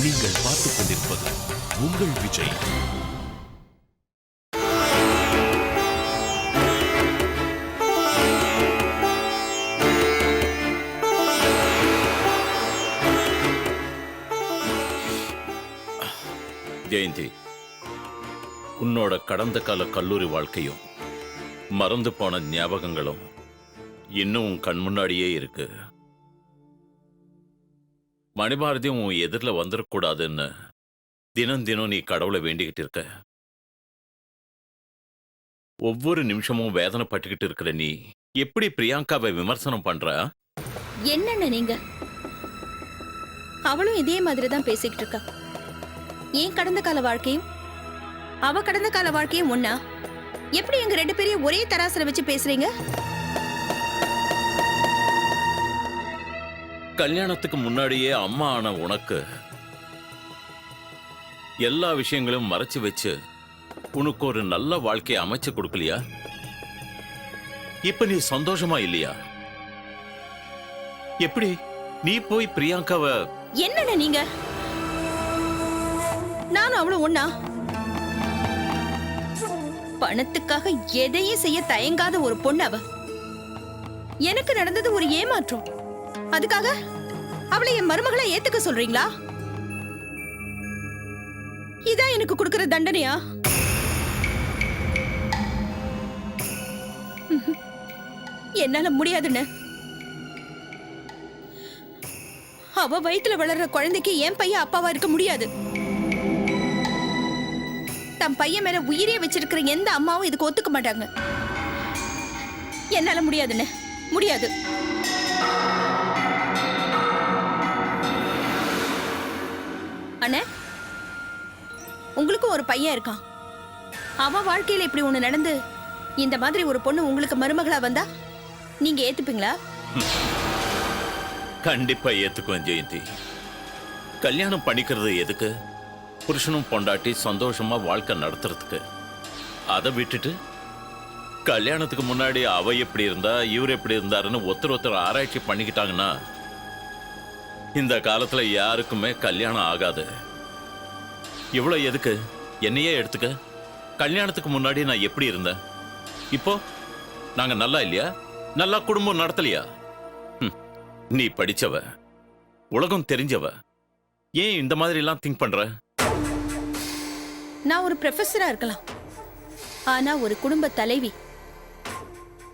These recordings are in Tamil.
நீங்கள் பார்த்துக் கொண்டிருப்பது உங்கள் விஜய். ஜெயந்தி, உன்னோட கடந்த கால கல்லூரி வாழ்க்கையும் மறந்து போன ஞாபகங்களும் இன்னும் உன் கண் முன்னாடியே இருக்கு. மணிபாரதி உன் எதிரில் வந்துடக்கூடாதுன்னு தினம் தினம் நீ கடவுளை வேண்டிக்கிட்டு இருக்க. ஒவ்வொரு நிமிஷமும் வேதனைப்பட்டுக்கிட்டு இருக்கிற நீ எப்படி பிரியங்காவை விமர்சனம் பண்ற? என்னன்னு நீங்க அவளும் இதே மாதிரி தான் பேசிக்கிட்டு இருக்கா. ஏன் கடந்த கால வாழ்க்கையும் அவ கடந்த கால வாழ்க்கையும் ஒண்ணா? எப்படி எங்க ரெண்டு பேரையும் ஒரே தராசுல வச்சு பேசுறீங்க? கல்யாணத்துக்கு முன்னாடியே அம்மா ஆன உனக்கு எல்லா விஷயங்களும் மறைச்சு வச்சு உனக்கு ஒரு நல்ல வாழ்க்கையை அமைச்சு கொடுக்கலையா? இப்ப நீ சந்தோஷமா இல்லையா? எப்படி நீ போய் பிரியங்காவை? என்னன்னு நீங்க நானும் அவளும் ஒண்ணா? பணத்துக்காக எதையும் செய்ய தயங்காத ஒரு பொண்ணு அவ. எனக்கு நடந்தது ஒரு ஏமாற்றம். அதுக்காக அவளை என் மருமகளை ஏத்துக்க சொல்றீங்களா? இதான் எனக்கு கொடுக்கிற தண்டனையா? என்னால முடியாதுன்னு. அவ வயித்துல வளர்ற குழந்தைக்கு என் பையன் அப்பாவா இருக்க முடியாது. தன் பையன் மேல உயிரே வச்சிருக்கிற எந்த அம்மாவும் இதுக்கு ஒத்துக்க மாட்டாங்க. என்னால முடியாதுன்னு. முடியாது. அண்ணே, உங்களுக்கும் ஒரு பையன் இருக்கான். அவன் வாழ்க்கையில இப்படி ஒண்ணு நடந்து இந்த மாதிரி ஒரு பொண்ணு உங்களுக்கு மருமகளா வந்தா நீங்க ஏத்துப்பீங்களா? கண்டிப்பா ஏத்துக்குவேன் ஜெயந்தி. கல்யாணம் பண்ணிக்கிறது எதுக்கு? புருஷனும் பொண்டாட்டி சந்தோஷமா வாழ்க்கை நடத்துறதுக்கு. அதை விட்டுட்டு கல்யாணத்துக்கு முன்னாடி அவ எப்படி இருந்தா இவர் எப்படி இருந்தாருன்னு ஒருத்தர் ஆராய்ச்சி பண்ணிக்கிட்டாங்கன்னா இந்த காலத்துல யாருக்குமே கல்யாணம் ஆகாது. இவ்வளவு எதுக்கு? என்னையே எடுத்துக்க. கல்யாணத்துக்கு முன்னாடி நான் எப்படி இருந்தேன், இப்போ நாங்க நல்லா இல்லையா? நல்லா குடும்பம் நடத்தலையா? நீ படிச்சவ, உலகம் தெரிஞ்சவ, ஏன் இந்த மாதிரி எல்லாம் திங்க் பண்ற? நான் ஒரு ப்ரொஃபஸரா இருக்கலாம், ஆனா ஒரு குடும்ப தலைவி,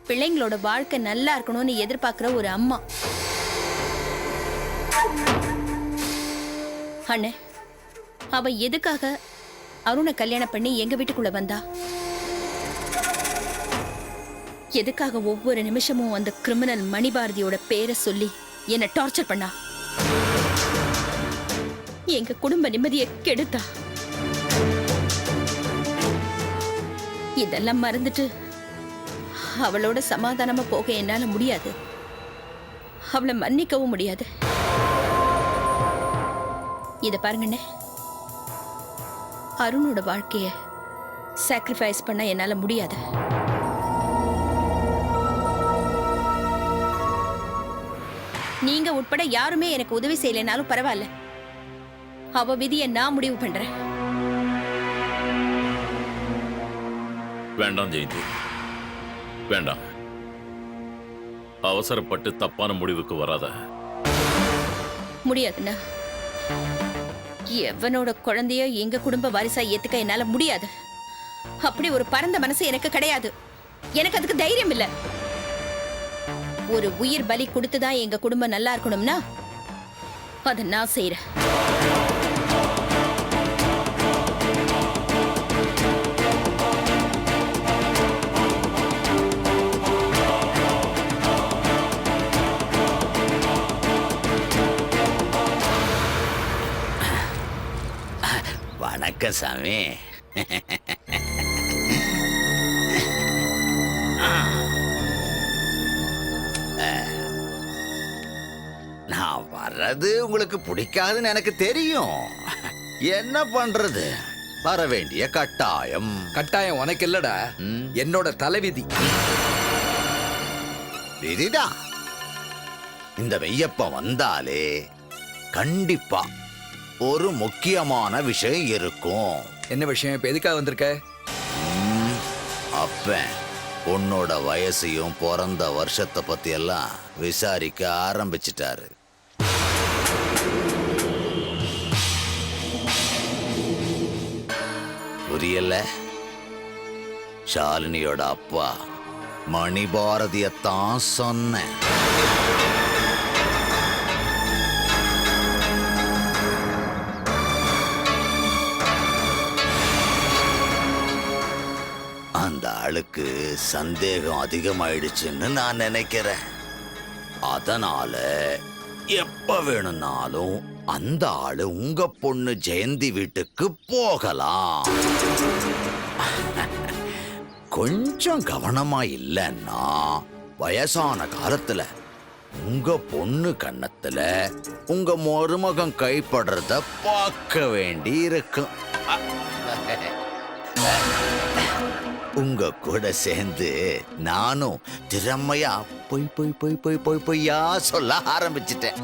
பிள்ளைங்களோட வாழ்க்கை நல்லா இருக்கணும்னு எதிர்பார்க்கிற ஒரு அம்மா. அண்ணே, அவ எதுக்காக அருணை கல்யாணம் பண்ணி எங்க வீட்டுக்குள்ள வந்தா? எதுக்காக ஒவ்வொரு நிமிஷமும் அந்த கிரிமினல் மணிபாரதியோட பேரை சொல்லி என்ன டார்ச்சர் பண்ணா? எங்க குடும்ப நிம்மதியை கெடுத்தா. இதெல்லாம் மறந்துட்டு அவளோட சமாதானமா போக என்னால முடியாது. அவளை மன்னிக்கவும் முடியாது. இத பாருங்கண்ணே, அருணோட வாழ்க்கைய சாக்ரிஃபைஸ் பண்ண என்னால முடியாது. நீங்க உட்பட யாருமே எனக்கு உதவி செய்யலைனாலும் பரவாயில்ல. அவ விதியை நான் முடிவு பண்றேன். வேண்டாம் ஜெயந்தி, வேண்டாம். அவசரப்பட்டு தப்பான முடிவுக்கு வராத. முடியாதுண்ணா. எவனோட குழந்தைய எங்க குடும்ப வாரிசா ஏத்துக்க என்னால முடியாது. அப்படி ஒரு பரந்த மனசு எனக்கு கிடையாது. எனக்கு அதுக்கு தைரியம் இல்ல. ஒரு உயிர் பலி கொடுத்துதான் எங்க குடும்பம் நல்லா இருக்கணும்னா அதை நான் செய்யறேன். வணக்கம் சாமி. நான் வர்றது உங்களுக்கு பிடிக்காதுன்னு எனக்கு தெரியும். என்ன பண்றது, வர வேண்டிய கட்டாயம். கட்டாயம் உனக்கு இல்லடா, என்னோட தலைவிதி. விதிதான். இந்த மெய்யப்பன் வந்தாலே கண்டிப்பா ஒரு முக்கியமான விஷயம் இருக்கும். என்ன விஷயம்? இப்ப எதுக்காக வந்திருக்க? அப்பன் உன்னோட வயசையும் பிறந்த வருஷத்தை பத்தி எல்லாம் விசாரிக்க ஆரம்பிச்சிட்டாரு. புரியல? ஷாலினியோட அப்பா மணிபாரதியத்தான் சொன்னேன். அந்த ஆளுக்கு சந்தேகம் அதிகமாயிடுச்சுன்னு நான் நினைக்கிறேன். அதனால எப்ப வேணும்னாலும் அந்த ஆளு உங்க பொண்ணு ஜெயந்தி வீட்டுக்கு போகலாம். கொஞ்சம் கவனமா இல்லைன்னா வயசான காலத்துல உங்க பொண்ணு கன்னத்துல உங்க மருமகன் கைப்படுறத பார்க்க வேண்டி இருக்கும். உங்க கூட சேர்ந்து நானும் திறமையா பொய்யா சொல்ல ஆரம்பிச்சிட்டேன்.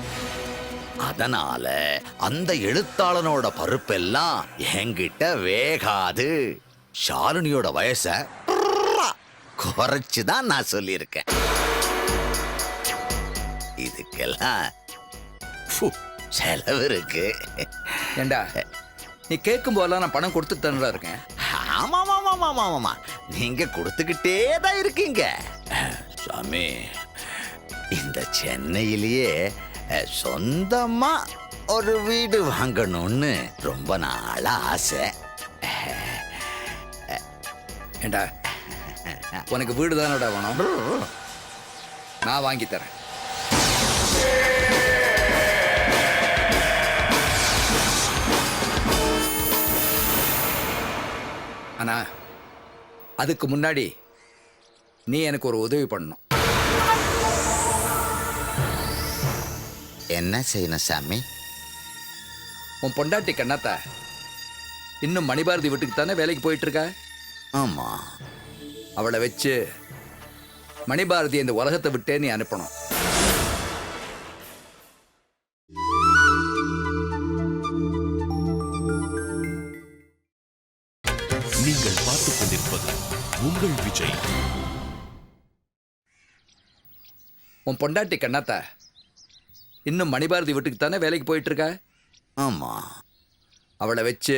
அதனால அந்த எழுத்தாளனோட பருப்பெல்லாம் என்கிட்ட வேகாது. ஷாலினியோட வயச குறைச்சுதான் நான் சொல்லியிருக்கேன். இதுக்கெல்லாம் செலவு இருக்கு. ஏண்டா, நீ கேட்கும் போதெல்லாம் நான் பணம் கொடுத்து தானடா இருக்கேன். ஆமா, நீங்க கொடுத்துக்கிட்டே தான் இருக்கீங்க. சாமி, இந்த சென்னையிலேயே சொந்தமா ஒரு வீடு வாங்கணும்னு ரொம்ப நாளா ஆசை. ஏண்டா, உனக்கு வீடு தானடா வேணும், நான் வாங்கி தரேன். ஆனா அதுக்கு முன்னாடி நீ எனக்கு ஒரு உதவி பண்ணணும். என்ன செய்யணும் சாமி? உன் பொண்டாட்டி கண்ணாத்தா இன்னும் மணிபாரதி வீட்டுக்கு தானே வேலைக்கு போயிட்டு இருக்கா? ஆமா. அவளை வச்சு மணிபாரதி இந்த உலகத்தை விட்டே நீ அனுப்பணும். நீங்கள் பார்த்துக் கொண்டிருப்பது உங்கள் விஜய். உன் பொண்டாட்டி கண்ணாத்தா இன்னும் மணிபாரதி வீட்டுக்கு தானே வேலைக்கு போயிட்டு இருக்கா? ஆமா. அவளை வச்சு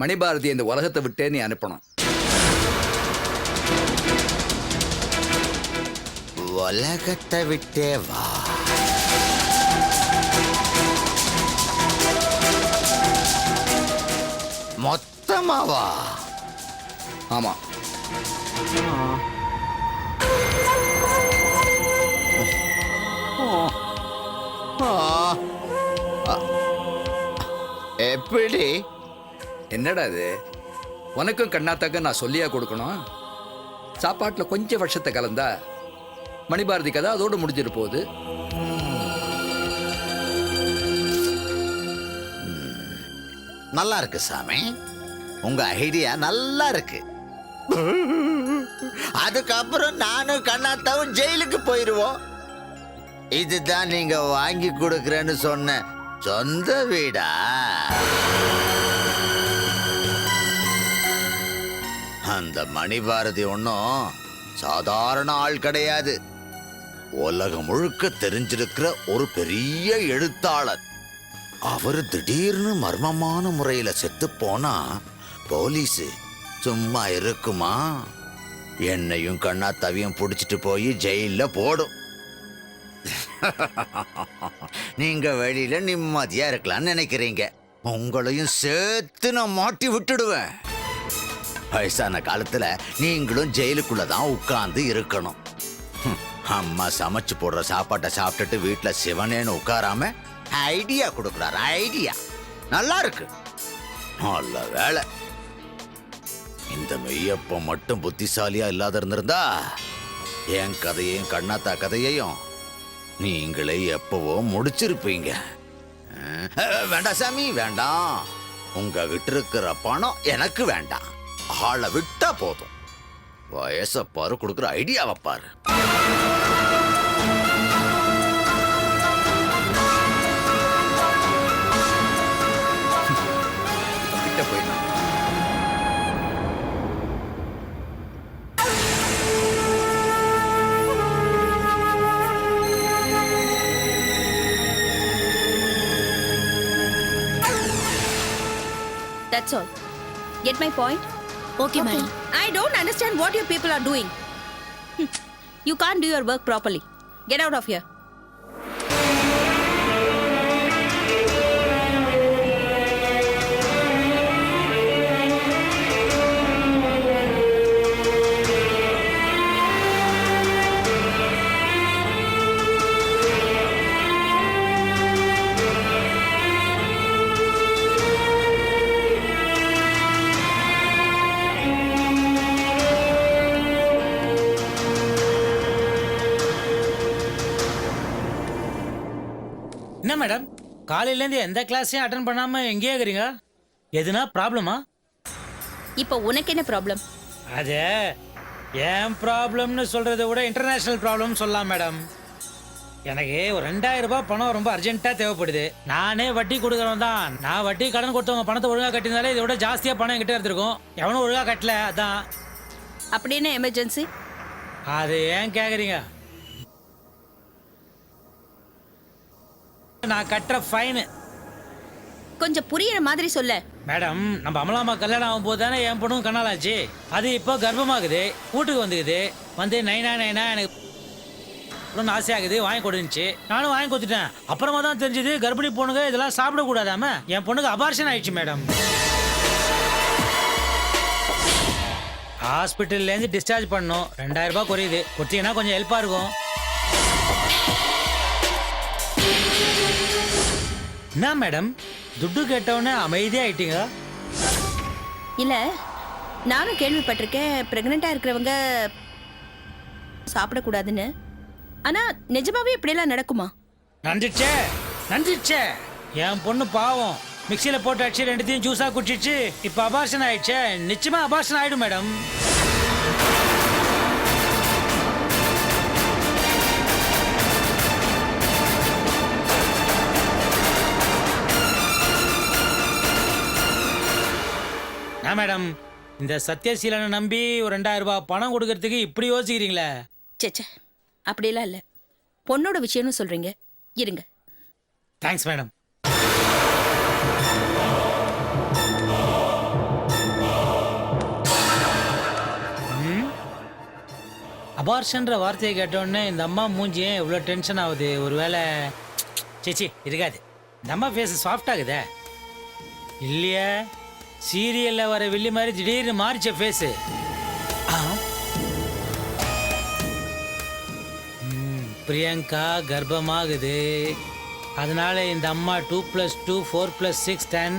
மணிபாரதி இந்த உலகத்தை விட்டே நீ அனுப்பணும். உலகத்தை விட்டே வா? மொத்தமாவா? ஆமா. எப்படி? என்னடா இது, உனக்கும் கண்ணாத்தாக்க நான் சொல்லியா கொடுக்கணும்? சாப்பாட்டில் கொஞ்சம் வருஷத்தை கலந்தா மணிபாரதி கதை அதோடு முடிஞ்சிட்டு போகுது. நல்லா இருக்கு சாமி, உங்க ஐடியா நல்லா இருக்கு. அதுக்கப்புறம் நானும் கண்ணாத்தாவும் ஜெயிலுக்கு போயிருவோம். இதுதான் நீங்க வாங்கி கொடுக்கறேன்னு சொன்ன சொந்த வீடா? அந்த மணிபாரதி ஒன்றும் சாதாரண ஆள் கிடையாது. உலகம் முழுக்க தெரிஞ்சிருக்கிற ஒரு பெரிய எழுத்தாளர். அவர் திடீர்னு மர்மமான முறையில செத்து போனா போலீஸ் சும்மா இருக்குமா? என்னையும் கண்ணாத்தாவையும் பிடிச்சிட்டு போய் ஜெயில போடும். நீங்க வெளியில நிம்மதியா இருக்கலாம்னு நினைக்கிறீங்க. உங்களையும் சேர்த்து நான் மாட்டி விட்டுடுவேன். வயசான காலத்துல நீங்களும் ஜெயிலுக்குள்ளதான் உட்கார்ந்து இருக்கணும். அம்மா சமைச்சு போடுற சாப்பாட்டை சாப்பிட்டுட்டு வீட்டுல சிவனேன்னு உட்காராம ஐடியா கொடுக்குறாரு. ஐடியா நல்லா இருக்கு. நல்ல வேலை. இந்த மெய்யப்ப மட்டும் புத்திசாலியா இல்லாத இருந்திருந்தா என் கதையையும் கண்ணாத்தா கதையையும் நீங்களே எப்பவோ முடிச்சிருப்பீங்க. வேண்டாம் சாமி, வேண்டாம். உங்க விட்டிருக்கிற பணம் எனக்கு வேண்டாம். ஆளை விட்டா போதும். வயசை பாரு, கொடுக்குற ஐடியாவை பாரு. போயிடணும். That's all. Get my point? Okay, madam. I don't understand what you people are doing. You can't do your work properly. Get out of here. என்ன மேடம் காலையிலேருந்து எந்த கிளாஸையும் அட்டன் பண்ணாம எங்கேயே இருக்கிறீங்க? எதுனா ப்ராப்ளமா? இப்போ உனக்கு என்ன ப்ராப்ளம்? அது ஏன் ப்ராப்ளம்னு சொல்றதை விட இன்டர்நேஷனல் ப்ராப்ளம் சொல்லலாம் மேடம். எனக்கு ஒரு 2000 ரூபாய் பணம் ரொம்ப அர்ஜென்ட்டாக தேவைப்படுது. நானே வட்டி கொடுக்குறவன் தான். நான் வட்டி கடன் கொடுத்தவங்க பணத்தை ஒழுங்காக கட்டினாலே இதை விட ஜாஸ்தியாக பணம் என்கிட்ட எடுத்துருக்கோம். எவனும் ஒழுங்காக கட்டல, அதான். அப்படின்னு எமர்ஜென்சி? அது ஏன் கேட்குறீங்க? நான் கட்டுற ஃபைனு. கொஞ்சம் புரியுற மாதிரி சொல்ல. மேடம், நம்ம அமலாமா கல்யாணம் ஆகும் போது தானே என் பொண்ணும் கண்ணாலாச்சு. அது இப்போ கர்ப்பமாகுது, வீட்டுக்கு வந்துக்குது. வந்து நைனா எனக்கு ஆசையாகுது, வாங்கி கொடுந்துச்சு. நானும் வாங்கி கொடுத்துட்டேன். அப்புறமா தான் தெரிஞ்சது கர்ப்பிணி பொண்ணுங்க இதெல்லாம் சாப்பிடக்கூடாதாம. என் பொண்ணுக்கு அபார்ஷன் ஆயிடுச்சு மேடம். ஹாஸ்பிட்டல்லேருந்து டிஸ்சார்ஜ் பண்ணோம். 2000 ரூபாய் குறையுது. கொடுத்தீங்கன்னா கொஞ்சம் ஹெல்ப்பாக இருக்கும். என்ன மேடம், துட்டு கேட்டவொடனே அமைதியாயிட்டீங்க? இல்ல, நானும் கேள்விப்பட்டிருக்கேன் பிரெக்னெண்டா இருக்கிறவங்க சாப்பிடக்கூடாதுன்னு. ஆனா நிஜமாவே இப்படியெல்லாம் நடக்குமா? நன்றிச்சே. என் பொண்ணு பாவம் மிக்சியில போட்டு அடிச்சு ரெண்டுத்தையும் ஜூஸா குடிச்சிச்சு. இப்ப அபார்ஷன் ஆயிடுச்சே. நிச்சயமா அபார்ஷன் ஆயிடும் மேடம். மேடம், இந்த சத்யசீலனை நம்பி ஒரு 2000 ரூபாய் பணம் கொடுக்கறதுக்கு இப்படி யோசிக்கிறீங்களே? சேச்சே, அப்படியெல்லாம் இல்ல. பொண்ணோட விஷயம்னு சொல்றீங்க, இருங்க. Thanks madam. அபார்ஷன்ற வார்த்தையை கேட்டோடனே இந்த அம்மா மூஞ்சி ஏன் இவ்வளோ டென்ஷன் ஆகுது? ஒருவேளை சேச்சி இருக்காது. இந்த அம்மா ஃபேஸ் சாஃப்ட் ஆகுதே இல்லையா? சீரியல்ல வர வில்லி மாதிரி திடீர்னு மாறிச்ச ஃபேஸு. பிரியங்கா கர்ப்பமாகுது. அதனால இந்த அம்மா 2 + 2 4 + 6 10.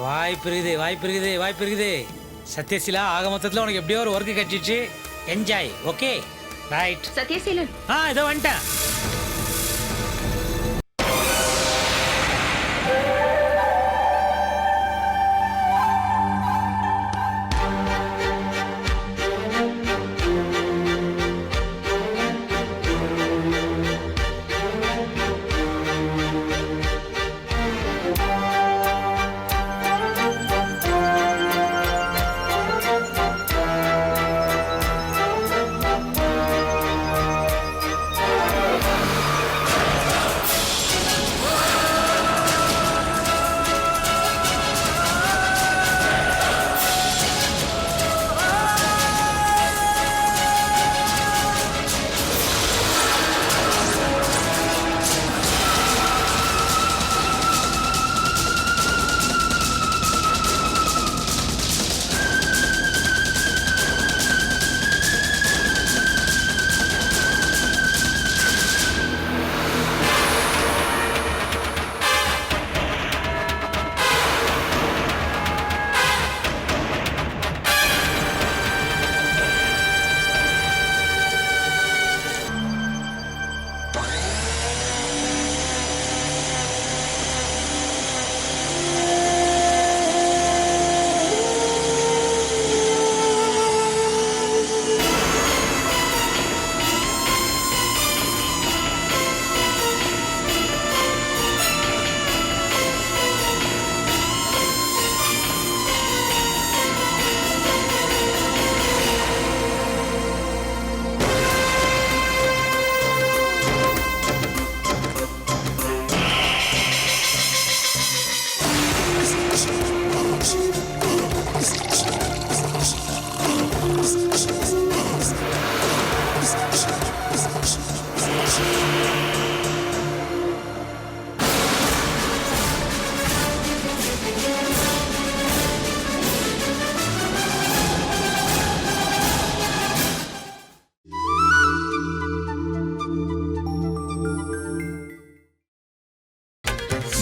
வாய்ப்பு இருக்குது. சத்யசீலா, ஆக மொத்தத்தில் உனக்கு எப்படியோ ஒரு ஒர்க்கு கட்டிச்சு. என்ஜாய். Okay right. சத்யசீலன், இதோ வந்துட்டேன்.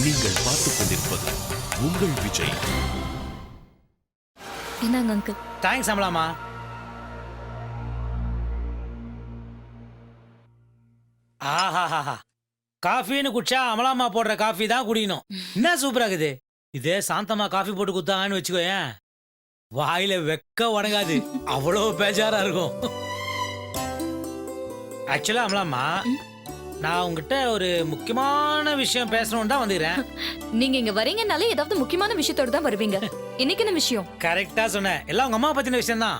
நீங்கள் பார்த்துக் கொண்டிருப்பது உங்கள் விஜய். என்னங்க அங்கிள்? தேங்க்ஸ் அமலாமா. ஆஹாஹா, காஃபின்னு குடிச்சா அமலாமா போடுற காஃபி தான் குடிக்கணும். என்ன சூப்பரா இருக்குது. இதே சாந்தமா காஃபி போட்டு குத்தாங்கன்னு வச்சுக்கோயேன், வாயில வெக்க உடங்காது, அவ்வளோ பேஜாரா இருக்கும். ஆக்சுவலா அமலாமா, நான் உங்ககிட்ட ஒரு முக்கியமான விஷயம் பேசணும்னு தான் வந்துக்கிறேன். நீங்க இங்க வரீங்கனாலே ஏதாவது முக்கியமான விஷயத்தோட தான் வருவீங்க. இன்னைக்கு என்ன விஷயம்? கரெக்டா சொன்னேன், எல்லாம் உங்க அம்மா பத்தின விஷயம் தான்.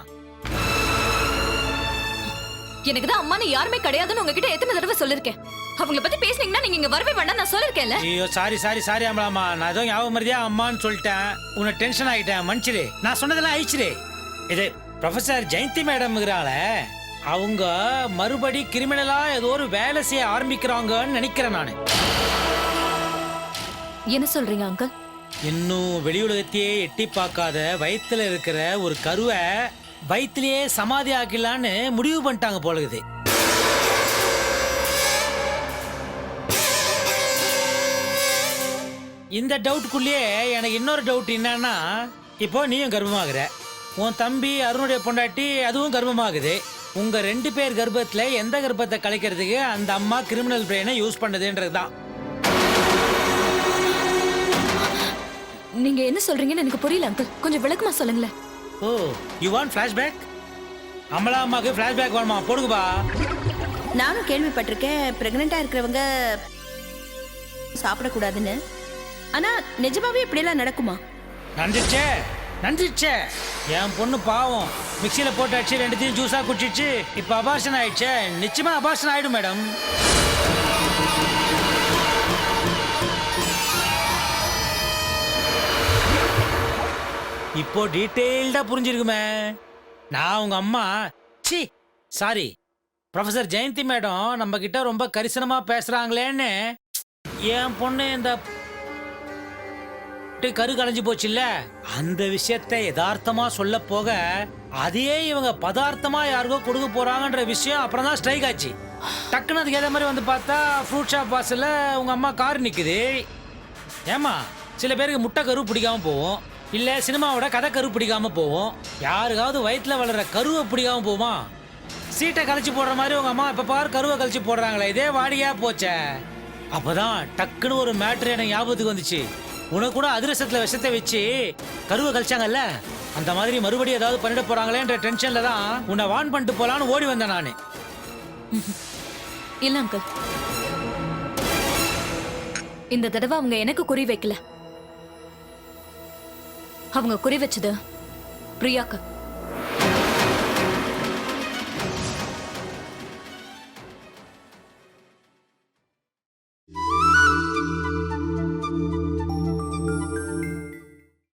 எனக்கு தான் அம்மான்னு யாருமே கிடையாதுன்னு உங்ககிட்ட எத்தனை தடவை சொல்லிருக்கேன். அவங்கள பத்தி பேசுனீங்கன்னா நீங்க இங்க வரவே வேண்டாம் நான் சொல்லிருக்கேன்ல. ஐயோ சாரி அமலாமா, நான் ஏதோ ஞாபகம் மரியாதையா அம்மான்னு சொல்லிட்டேன், உன்னை டென்ஷன் ஆகிட்டேன், மன்னிச்சிரு. நான் சொன்னதெல்லாம் ஆயிடுச்சு. இது ப்ரொஃபசர் ஜெயந்தி மேடம் அவங்க மறுபடி கிரிமினலா ஏதோ ஒரு வேலை செய்ய ஆரம்பிக்கிறாங்கன்னு நினைக்கிறேன் நான். என்ன சொல்றீங்க அங்கிள்? இன்னும் வெளியுலகத்தையே எட்டி பார்க்காத வயித்துல இருக்கிற ஒரு கருவை வயிற்றிலேயே சமாதி ஆக்கலான்னு முடிவு பண்ணிட்டாங்க போலகுது. இந்த டவுட்டுக்குள்ளேயே எனக்கு இன்னொரு டவுட் என்னன்னா, இப்போ நீயும் கர்ப்பமாகுற, உன் தம்பி அருணுடைய பொண்டாட்டி அதுவும் கர்ப்பமாகுது. உங்க 2 பேர் கர்ப்பத்துல எந்த கர்ப்பத்தை கலைக்கிறதுக்கு அந்த அம்மா கிரிமினல் பிரெயினை யூஸ் பண்ணதுன்றது தான். நீங்க என்ன சொல்றீங்கன்னு எனக்கு புரியல அங்கிள். கொஞ்சம் விளக்கமா சொல்லுங்களேன். ஓ, யூ வாண்ட் ஃபிளாஷ்பேக்? அமலா அம்மாக்கு ஃபிளாஷ்பேக் வேணுமா? போடுங்கப்பா. நானும் கேள்விப்பட்டிருக்கேன் பிரெக்னெண்டா இருக்கிறவங்க சாப்பிடக்கூடாதுன்னு. ஆனா நிஜமாவே இப்படியெல்லாம் நடக்குமா? நன்றிச்சே, என் பொண்ணு பாவம் மிக்சியில போட்டு அடிச்சு 2த்தையும் ஜூஸா குடிச்சிச்சு, இப்ப அபார்ஷன் ஆயிடுச்சே. நிச்சயமா அபார்ஷன் ஆயிடும் மேடம். இப்போ டீட்டெயில்டா புரிஞ்சிருக்குமே. நான் உங்க அம்மா சாரி ப்ரொஃபசர் ஜெயந்தி மேடம் நம்ம கிட்ட ரொம்ப கரிசனமா பேசுறாங்களேன்னு என் பொண்ணு இந்த கரு கலைஞ்சு போச்சு இல்ல, அந்த விஷயத்தை யதார்த்தமா சொல்ல போக அதையே இவங்க பதார்த்தமா யாருக்கோ கொடுக்க போறாங்கன்ற விஷயம் அப்புறம் தான் ஸ்ட்ரைக் ஆச்சு. டக்குன்னு அதுக்கு ஏற்ற மாதிரி வந்து பார்த்தா ஃப்ரூட் ஷாப் வாசல்ல உங்க அம்மா கார் நிக்குது. ஏமா, சில பேருக்கு முட்டை கரு பிடிக்காம போவோம், இல்ல சினிமாவோட கதை கரு பிடிக்காம போவோம், யாருக்காவது வயிற்றுல வளர்ற கருவை பிடிக்காம போமா. சீட்டை கழிச்சு போடுற மாதிரி உங்க அம்மா இப்ப பாரு கருவை கழிச்சு போடுறாங்களே, இதே வாடிக்கையா போச்சே. அப்பதான் டக்குன்னு ஒரு மேட்ரு எனக்கு ஞாபகத்துக்கு வந்துச்சு. உனக்கு கூட அதிரசத்துல விஷத்தை வச்சு கருவை கழிச்சாங்கல்ல, அந்த மாதிரி மறுபடியும் ஏதாவது பண்ணிட போறாங்களேன்ற டென்ஷன்ல தான் உன்னை வான் பண்ணிட்டு போலான்னு ஓடி வந்தேன் நானு. இல்ல அங்கிள், இந்த தடவை அவங்க எனக்கு குறி வைக்கல. அவங்க குறி வச்சது பிரியாக்கு.